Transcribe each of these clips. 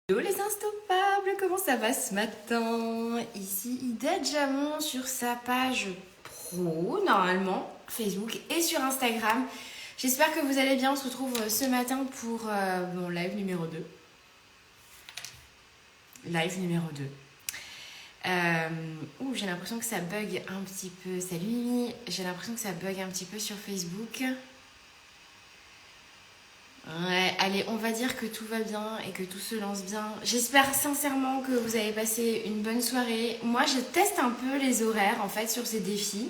Hello les Instoppables, comment ça va ce matin? Ici Ida Jamon sur sa page pro, normalement, Facebook et sur Instagram. J'espère que vous allez bien, on se retrouve ce matin pour mon live numéro 2. Live numéro 2. J'ai l'impression que ça bug un petit peu. Salut Mimi, j'ai l'impression que ça bug un petit peu sur Facebook. Ouais, allez, on va dire que tout va bien et que tout se lance bien. J'espère sincèrement que vous avez passé une bonne soirée. Moi, je teste un peu les horaires en fait sur ces défis,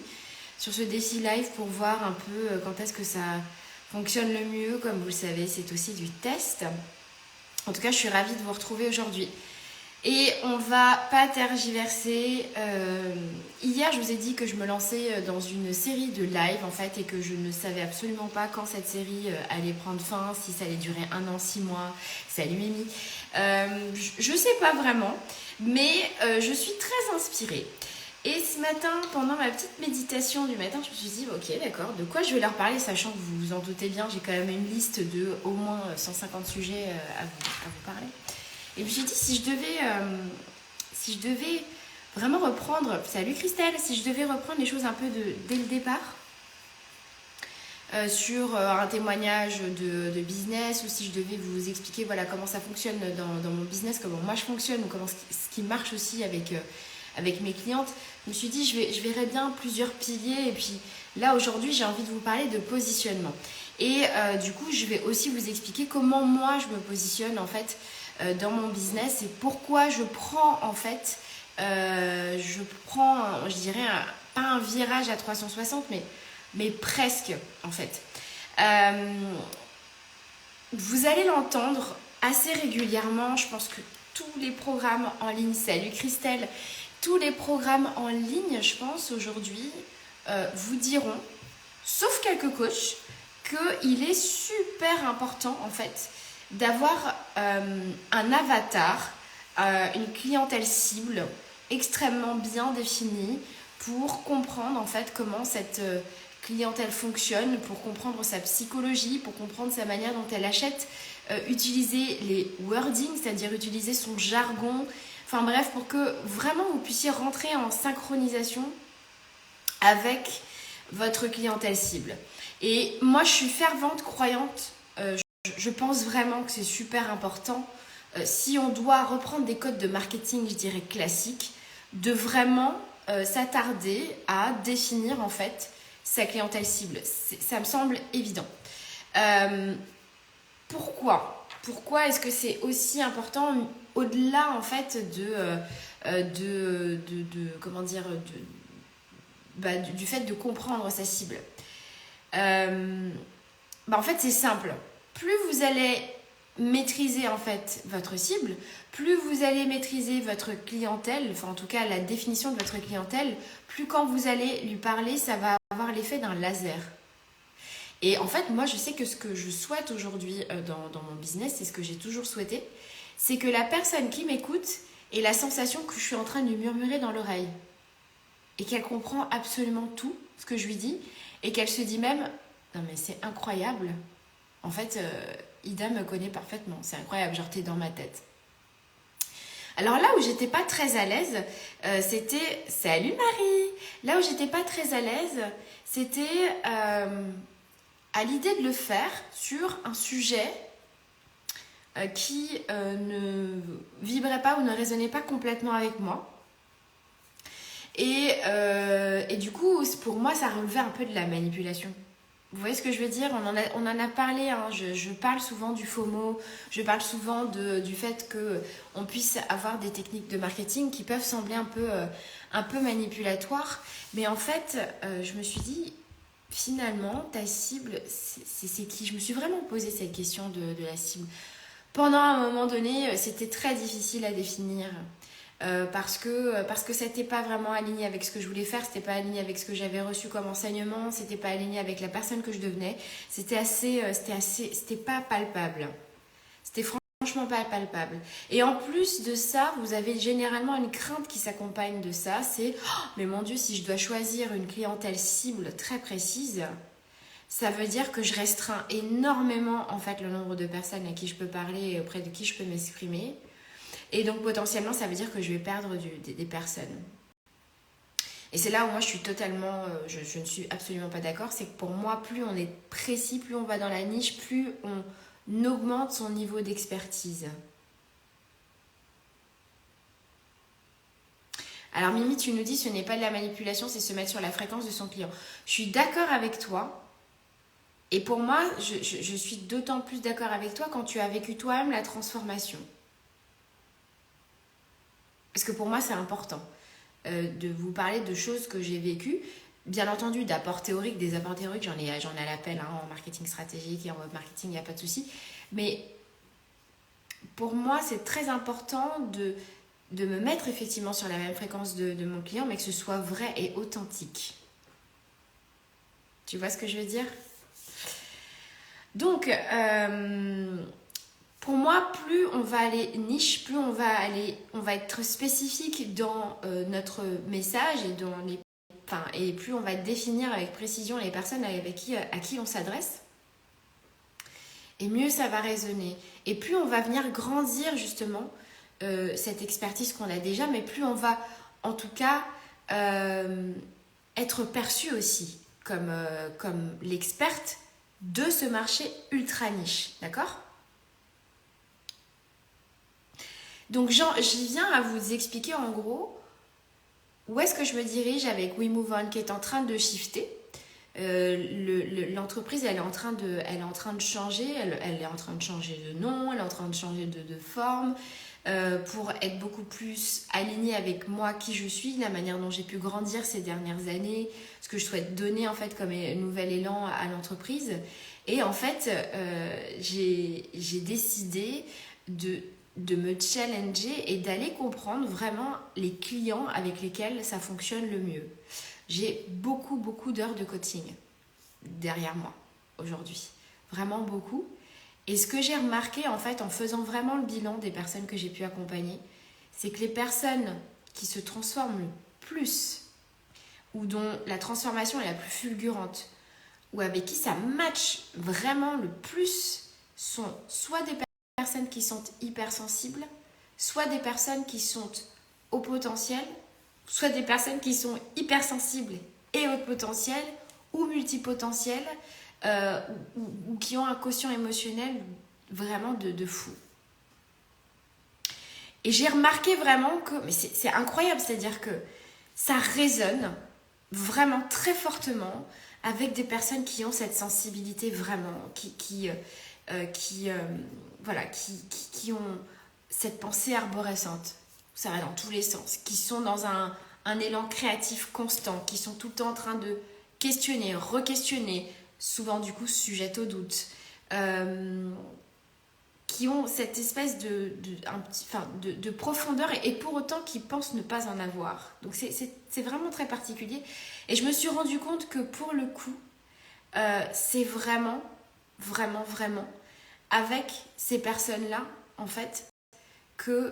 sur ce défi live pour voir un peu quand est-ce que ça fonctionne le mieux. Comme vous le savez, c'est aussi du test. En tout cas, je suis ravie de vous retrouver aujourd'hui. Et on va pas tergiverser. Hier, je vous ai dit que je me lançais dans une série de live en fait et que je ne savais absolument pas quand cette série allait prendre fin, si ça allait durer 1 an, 6 mois. Salut Mimi. Je sais pas vraiment, mais je suis très inspirée. Et ce matin, pendant ma petite méditation du matin, je me suis dit, ok, d'accord, de quoi je vais leur parler, sachant que vous vous en doutez bien, j'ai quand même une liste de au moins 150 sujets à vous parler. Et puis j'ai dit, si je devais vraiment reprendre, salut Christelle, si je devais reprendre les choses un peu dès le départ, sur un témoignage de business, ou si je devais vous expliquer voilà, comment ça fonctionne dans mon business, comment moi je fonctionne, ou comment ce qui marche aussi avec mes clientes, je me suis dit, je verrais bien plusieurs piliers, et puis là aujourd'hui j'ai envie de vous parler de positionnement. Et du coup je vais aussi vous expliquer comment moi je me positionne en fait dans mon business et pourquoi je prends en fait, je dirais, pas un virage à 360, mais presque en fait. Vous allez l'entendre assez régulièrement, je pense que tous les programmes en ligne, salut Christelle, tous les programmes en ligne, je pense aujourd'hui, vous diront, sauf quelques coachs, qu'il est super important en fait d'avoir un avatar, une clientèle cible extrêmement bien définie pour comprendre en fait comment cette clientèle fonctionne, pour comprendre sa psychologie, pour comprendre sa manière dont elle achète, utiliser les wordings, c'est-à-dire utiliser son jargon, enfin bref, pour que vraiment vous puissiez rentrer en synchronisation avec votre clientèle cible. Et moi, je suis fervente croyante, je pense vraiment que c'est super important, si on doit reprendre des codes de marketing, je dirais classiques, de vraiment s'attarder à définir en fait sa clientèle cible. Ça me semble évident. Pourquoi est-ce que c'est aussi important au-delà en fait comment dire du fait de comprendre sa cible. En fait, c'est simple. Plus vous allez maîtriser en fait votre cible, plus vous allez maîtriser votre clientèle, enfin en tout cas la définition de votre clientèle, plus quand vous allez lui parler, ça va avoir l'effet d'un laser. Et en fait, moi, je sais que ce que je souhaite aujourd'hui dans mon business, c'est ce que j'ai toujours souhaité, c'est que la personne qui m'écoute ait la sensation que je suis en train de lui murmurer dans l'oreille et qu'elle comprend absolument tout ce que je lui dis et qu'elle se dit même « Non mais c'est incroyable, en fait, Ida me connaît parfaitement, c'est incroyable, genre t'es dans ma tête. » Alors là où j'étais pas très à l'aise, c'était... Salut Marie. Là où j'étais pas très à l'aise, c'était à l'idée de le faire sur un sujet qui ne vibrait pas ou ne résonnait pas complètement avec moi. Et du coup, pour moi, ça relevait un peu de la manipulation. Vous voyez ce que je veux dire ? On en a parlé, hein. Je parle souvent du FOMO, je parle souvent du fait qu'on puisse avoir des techniques de marketing qui peuvent sembler un peu manipulatoires. Mais en fait, je me suis dit, finalement, ta cible, c'est qui ? Je me suis vraiment posé cette question de la cible. Pendant un moment donné, c'était très difficile à définir. Parce que c'était pas vraiment aligné avec ce que je voulais faire, c'était pas aligné avec ce que j'avais reçu comme enseignement, c'était pas aligné avec la personne que je devenais, c'était pas palpable, c'était franchement pas palpable. Et en plus de ça, vous avez généralement une crainte qui s'accompagne de ça, c'est oh, mais mon Dieu, si je dois choisir une clientèle cible très précise, ça veut dire que je restreins énormément en fait le nombre de personnes à qui je peux parler et auprès de qui je peux m'exprimer. Et donc potentiellement, ça veut dire que je vais perdre des personnes. Et c'est là où moi je suis totalement, je ne suis absolument pas d'accord. C'est que pour moi, plus on est précis, plus on va dans la niche, plus on augmente son niveau d'expertise. Alors Mimi, tu nous dis ce n'est pas de la manipulation, c'est se mettre sur la fréquence de son client. Je suis d'accord avec toi. Et pour moi, je suis d'autant plus d'accord avec toi quand tu as vécu toi-même la transformation. Parce que pour moi, c'est important de vous parler de choses que j'ai vécues. Bien entendu, d'apports théoriques, des apports théoriques, j'en ai à l'appel en marketing stratégique et en web marketing, il n'y a pas de souci. Mais pour moi, c'est très important de me mettre effectivement sur la même fréquence de mon client, mais que ce soit vrai et authentique. Tu vois ce que je veux dire ? Donc, pour moi, plus on va aller niche, plus on va être spécifique dans notre message et plus on va définir avec précision les personnes à qui on s'adresse, et mieux ça va résonner. Et plus on va venir grandir justement cette expertise qu'on a déjà, mais plus on va en tout cas être perçu aussi comme l'experte de ce marché ultra niche, d'accord ? Donc j'y viens à vous expliquer en gros où est-ce que je me dirige avec We Move On qui est en train de shifter. L'entreprise elle est en train de changer, elle est en train de changer de nom, elle est en train de changer de forme pour être beaucoup plus alignée avec moi qui je suis, la manière dont j'ai pu grandir ces dernières années, ce que je souhaite donner en fait comme nouvel élan à l'entreprise. Et en fait j'ai décidé de me challenger et d'aller comprendre vraiment les clients avec lesquels ça fonctionne le mieux. J'ai beaucoup d'heures de coaching derrière moi aujourd'hui, vraiment beaucoup. Et ce que j'ai remarqué en fait en faisant vraiment le bilan des personnes que j'ai pu accompagner, c'est que les personnes qui se transforment le plus ou dont la transformation est la plus fulgurante ou avec qui ça match vraiment le plus sont soit des personnes qui sont hypersensibles, soit des personnes qui sont au potentiel, soit des personnes qui sont hypersensibles et haut potentiel ou multipotentielles ou qui ont un quotient émotionnel vraiment de fou. Et j'ai remarqué vraiment que, mais c'est incroyable, c'est-à-dire que ça résonne vraiment très fortement avec des personnes qui ont cette sensibilité vraiment, qui ont cette pensée arborescente. Ça va dans tous les sens, qui sont dans un élan créatif constant, qui sont tout le temps en train de questionner, re-questionner, souvent du coup sujettes au doute, qui ont cette espèce de profondeur et pour autant qui pensent ne pas en avoir. Donc c'est vraiment très particulier. Et je me suis rendu compte que pour le coup, c'est vraiment avec ces personnes-là, en fait, qu'il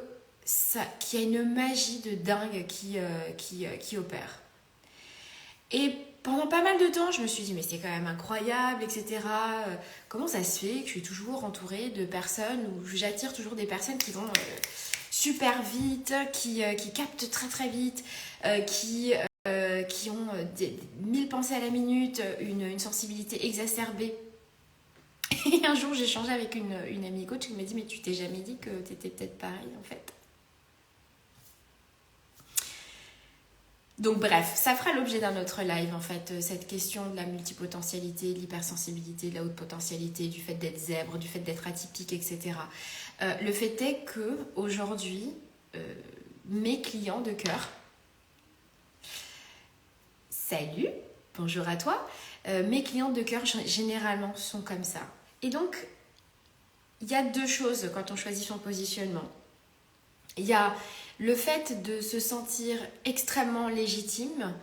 y a une magie de dingue qui opère. Et pendant pas mal de temps, je me suis dit, mais c'est quand même incroyable, etc. Comment ça se fait que je suis toujours entourée de personnes, ou j'attire toujours des personnes qui vont super vite, qui captent très très vite, qui ont 1000 pensées à la minute, une sensibilité exacerbée. Et un jour, j'ai échangé avec une amie coach qui m'a dit, mais tu t'es jamais dit que t'étais peut-être pareil en fait. Donc bref, ça fera l'objet d'un autre live en fait, cette question de la multipotentialité, de l'hypersensibilité, de la haute potentialité, du fait d'être zèbre, du fait d'être atypique, etc. Le fait est que aujourd'hui, mes clients de cœur, salut, bonjour à toi, mes clients de cœur généralement sont comme ça. Et donc, il y a deux choses quand on choisit son positionnement. Il y a le fait de se sentir extrêmement légitime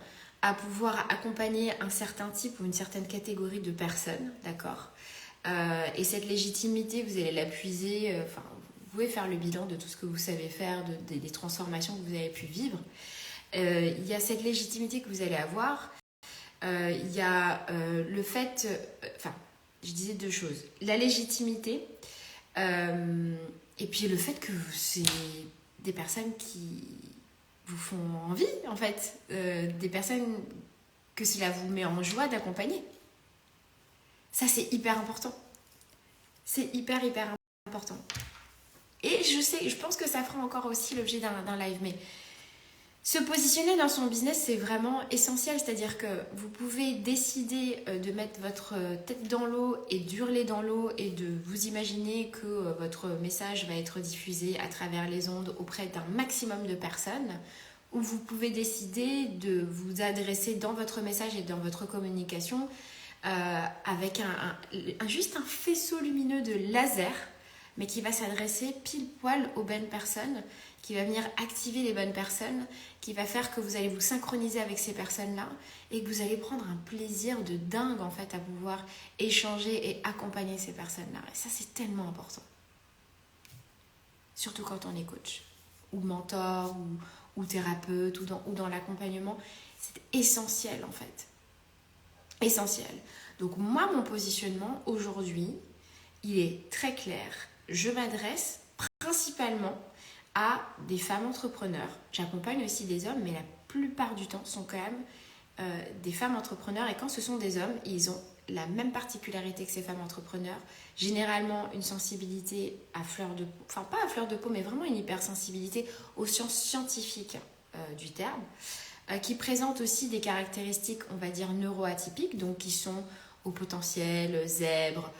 à pouvoir accompagner un certain type ou une certaine catégorie de personnes, d'accord ? Et cette légitimité, vous allez la puiser, vous pouvez faire le bilan de tout ce que vous savez faire, des transformations que vous avez pu vivre. Il y a cette légitimité que vous allez avoir. Il y a le fait... je disais deux choses. La légitimité et puis le fait que des personnes qui vous font envie, en fait, des personnes que cela vous met en joie d'accompagner. Ça, c'est hyper important. C'est hyper important. Et je pense que ça fera encore aussi l'objet d'un live, mais se positionner dans son business, c'est vraiment essentiel. C'est-à-dire que vous pouvez décider de mettre votre tête dans l'eau et d'hurler dans l'eau et de vous imaginer que votre message va être diffusé à travers les ondes auprès d'un maximum de personnes, ou vous pouvez décider de vous adresser dans votre message et dans votre communication avec juste un faisceau lumineux de laser, mais qui va s'adresser pile poil aux bonnes personnes, qui va venir activer les bonnes personnes, qui va faire que vous allez vous synchroniser avec ces personnes-là et que vous allez prendre un plaisir de dingue en fait à pouvoir échanger et accompagner ces personnes-là. Et ça, c'est tellement important. Surtout quand on est coach, ou mentor, ou thérapeute, ou dans l'accompagnement. C'est essentiel en fait. Essentiel. Donc moi, mon positionnement aujourd'hui, il est très clair. Je m'adresse principalement à des femmes entrepreneurs. J'accompagne aussi des hommes, mais la plupart du temps sont quand même des femmes entrepreneurs. Et quand ce sont des hommes, ils ont la même particularité que ces femmes entrepreneurs. Généralement, une sensibilité à fleur de peau, enfin pas à fleur de peau, mais vraiment une hypersensibilité aux sciences scientifiques du terme, qui présentent aussi des caractéristiques, on va dire, neuroatypiques, donc qui sont au potentiel, zèbre,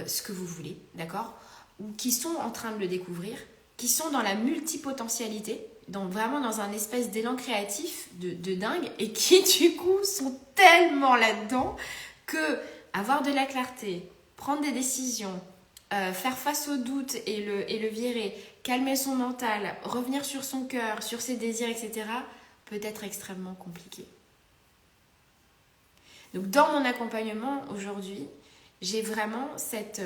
ce que vous voulez, d'accord ? Ou qui sont en train de le découvrir, qui sont dans la multipotentialité, donc vraiment dans un espèce d'élan créatif de dingue, et qui du coup sont tellement là-dedans que avoir de la clarté, prendre des décisions, faire face aux doutes et le virer, calmer son mental, revenir sur son cœur, sur ses désirs, etc., peut être extrêmement compliqué. Donc dans mon accompagnement aujourd'hui, j'ai vraiment cette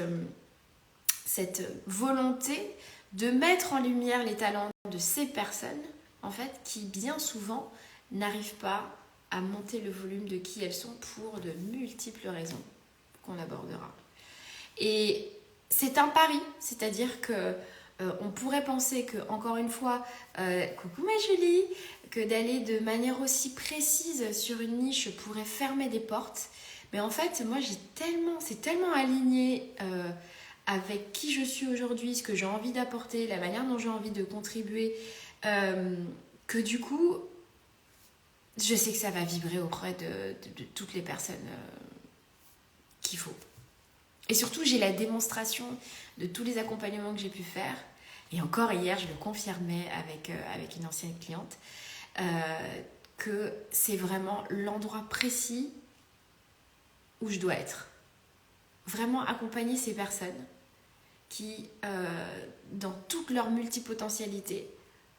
volonté de mettre en lumière les talents de ces personnes, en fait, qui bien souvent n'arrivent pas à monter le volume de qui elles sont pour de multiples raisons qu'on abordera. Et c'est un pari, c'est-à-dire que on pourrait penser que, encore une fois, coucou ma Julie, que d'aller de manière aussi précise sur une niche pourrait fermer des portes. Mais en fait, moi, c'est tellement aligné avec qui je suis aujourd'hui, ce que j'ai envie d'apporter, la manière dont j'ai envie de contribuer, que du coup, je sais que ça va vibrer auprès de toutes les personnes qu'il faut. Et surtout, j'ai la démonstration de tous les accompagnements que j'ai pu faire. Et encore hier, je le confirmais avec une ancienne cliente, que c'est vraiment l'endroit précis où je dois être. Vraiment accompagner ces personnes qui, dans toute leur multipotentialité,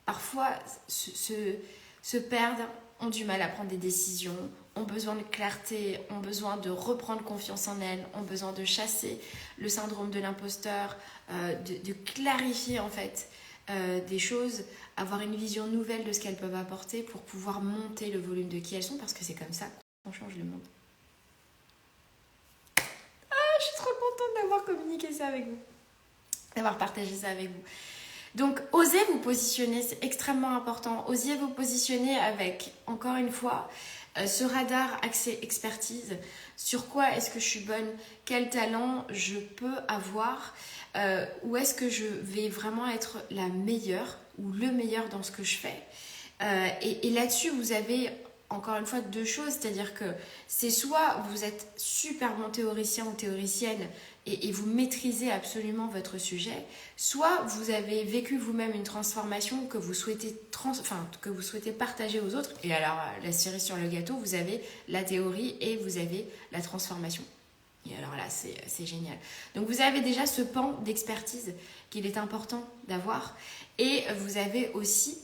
parfois se perdent, ont du mal à prendre des décisions, ont besoin de clarté, ont besoin de reprendre confiance en elles, ont besoin de chasser le syndrome de l'imposteur, de clarifier en fait des choses, avoir une vision nouvelle de ce qu'elles peuvent apporter pour pouvoir monter le volume de qui elles sont, parce que c'est comme ça qu'on change le monde. Je suis trop contente d'avoir communiqué ça avec vous, d'avoir partagé ça avec vous. Donc, osez vous positionner, c'est extrêmement important. Osez vous positionner avec, encore une fois, ce radar axé expertise. Sur quoi est-ce que je suis bonne? Quel talent je peux avoir? Où est-ce que je vais vraiment être la meilleure ou le meilleur dans ce que je fais? Et là-dessus, vous avez encore une fois deux choses, c'est-à-dire que c'est soit vous êtes super bon théoricien ou théoricienne et vous maîtrisez absolument votre sujet, soit vous avez vécu vous-même une transformation que vous souhaitez partager aux autres. Et alors, la cerise sur le gâteau, vous avez la théorie et vous avez la transformation. Et alors là, c'est génial. Donc, vous avez déjà ce pan d'expertise qu'il est important d'avoir. Et vous avez aussi,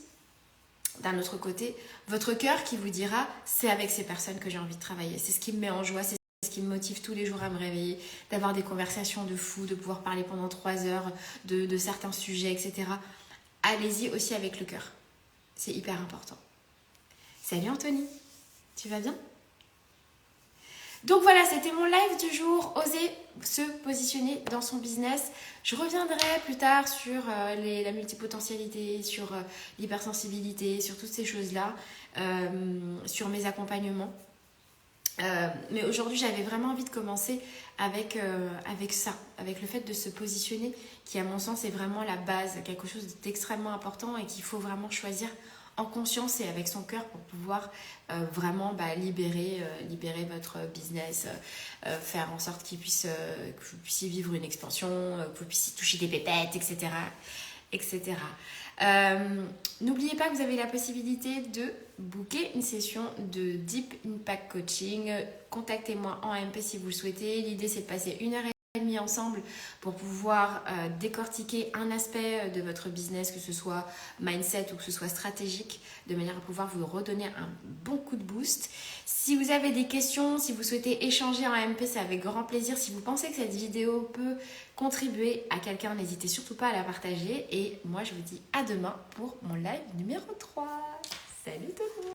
d'un autre côté, votre cœur qui vous dira « c'est avec ces personnes que j'ai envie de travailler, c'est ce qui me met en joie, c'est ce qui me motive tous les jours à me réveiller, d'avoir des conversations de fou, de pouvoir parler pendant 3 heures de certains sujets, etc. » Allez-y aussi avec le cœur. C'est hyper important. Salut Anthony, tu vas bien? Donc voilà, c'était mon live du jour. Osez se positionner dans son business. Je reviendrai plus tard sur la multipotentialité, sur l'hypersensibilité, sur toutes ces choses-là, sur mes accompagnements. Mais aujourd'hui, j'avais vraiment envie de commencer avec ça, avec le fait de se positionner, qui à mon sens est vraiment la base, quelque chose d'extrêmement important et qu'il faut vraiment choisir en conscience et avec son cœur pour pouvoir vraiment libérer votre business, faire en sorte que vous puissiez vivre une expansion, que vous puissiez toucher des pépettes, etc. etc. N'oubliez pas que vous avez la possibilité de booker une session de Deep Impact Coaching. Contactez-moi en MP si vous le souhaitez. L'idée, c'est de passer 1h30 ensemble pour pouvoir décortiquer un aspect de votre business, que ce soit mindset ou que ce soit stratégique, de manière à pouvoir vous redonner un bon coup de boost. Si vous avez des questions, si vous souhaitez échanger en MP, c'est avec grand plaisir. Si vous pensez que cette vidéo peut contribuer à quelqu'un, n'hésitez surtout pas à la partager. Et moi, je vous dis à demain pour mon live numéro 3. Salut tout le monde!